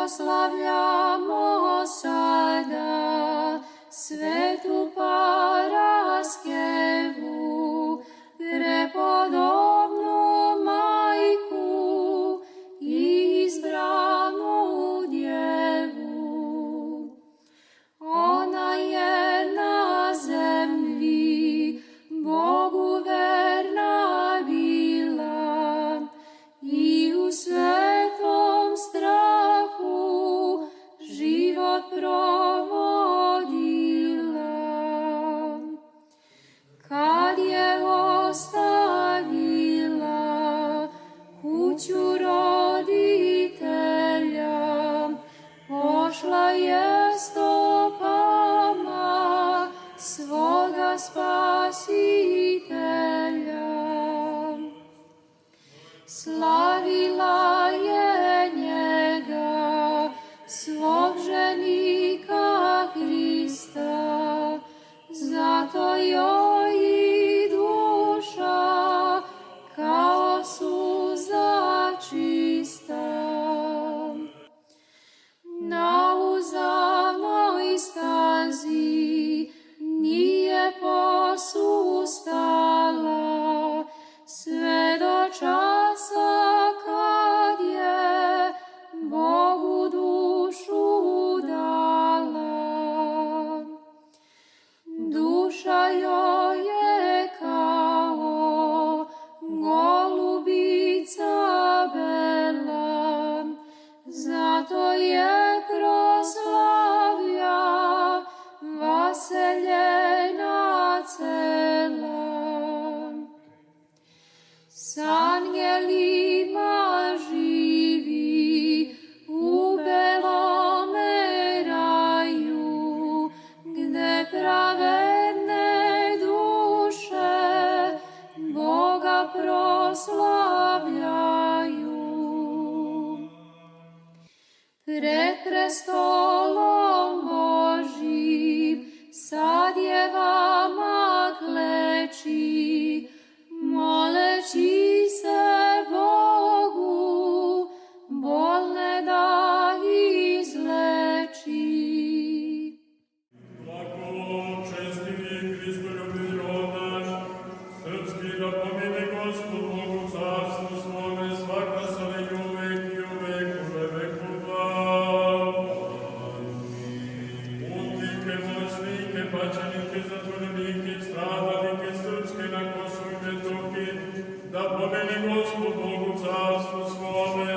proslavljamo sada svetu Paraskevu, prepodobnu majku i izbranu djevu. Ona je na zemlji Bogu verna bila i u svetom strahu život provodila. Kad je ostavila kuću roditelja, pošla je stopama svoga Spasitelja. Slavila je njega, svog ženika Hrista, zato joj i duša kao suza čista. Na uzavnoj stazi nije posustala, sve do časa kad je Bogu dušu dala. Duša joj je kao golubica bela, zato je proslavlja vaseljena cela. S angelima živi u belome raju, gde pravedne duše Boga proslavljaju. Pred prestolom Božjim sad je vama kleči, moleći se Bogu, bolne da izleči. Blago, čestiti Hristoljubi rod naš, srpski da pomine Gospod Bogu carstvu svome, svaka sada i uvek i u vekove vekova. Putnike, bolesnike, pačenike, zatvorenike, stradalike srpske na Kosovu i Metohiji, da pomine Gospod Bogu carstvu svome,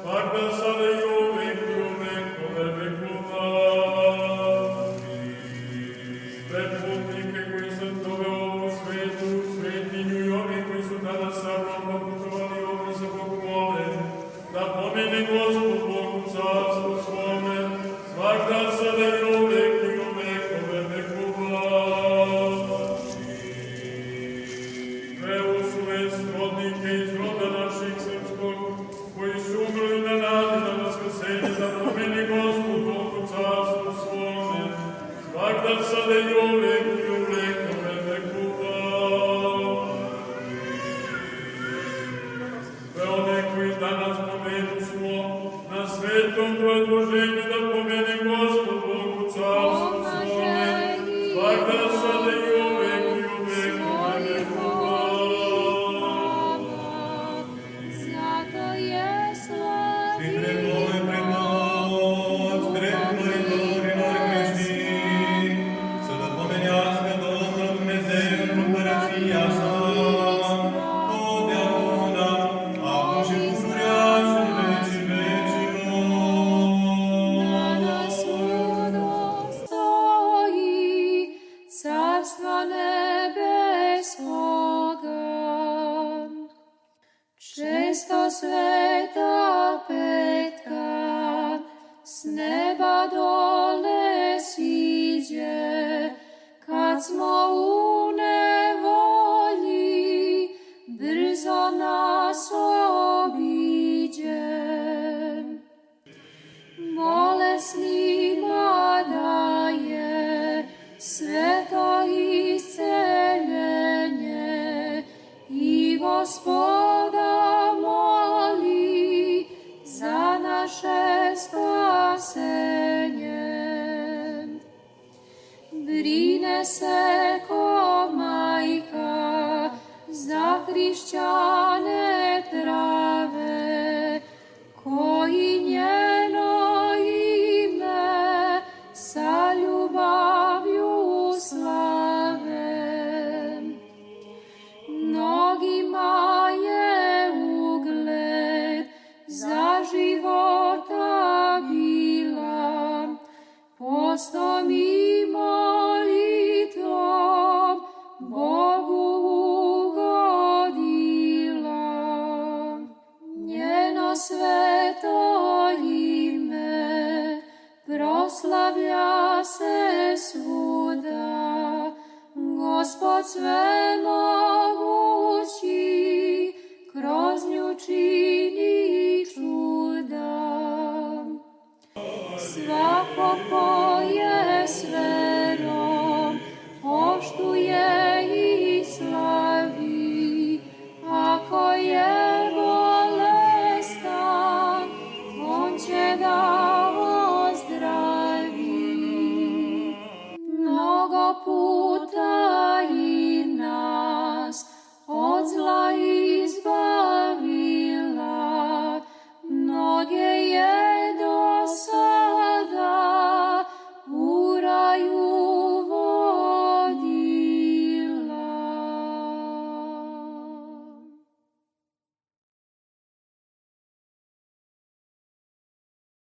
svaka sada i uvek i u vekove vekova. Sve putnike koji sam doveo ovu svetu, svetinju i ovi koji su danas sa mnom poputovali ovdje za Bogu mole, da pomine Gospod Bogu carstvu svome, svakda sada i uvek i u vekove vekova. Sve usule srodnike iz roda naših srpskog, koji su umrli na nadi na vaskrsenje, da pomine Gospod Bogu carstvu svome, svakda sada i uvek i u vekove vekova. Sve one koji danas pomenu smo na svetom predloženju, da pomene Gospod Bogu carstvu svome, svakda sada i uvek i u vekove vekova. Zato je Ti treboj premoć, treboj gorino rečni, sada pomeni jasne dobro mezem operacija sam, odjavuna, a Boži uzurjaš veći večino. na sudu stoji carstva nebeskoga. Često sveta petka s neba dole siđe, kad smo u nevolji, brzo nas obiđe. Bolesnima daje sveto isceljenje i Gospoda moli za naše spasjenje. se ko majka za hrišćane prave, koji njeno ime sa ljubavlju slave. Mnogima je ugled za života bila, postom i molitvom Bogu ugodila. Njeno sveto ime proslavlja se svuda, Gospod sve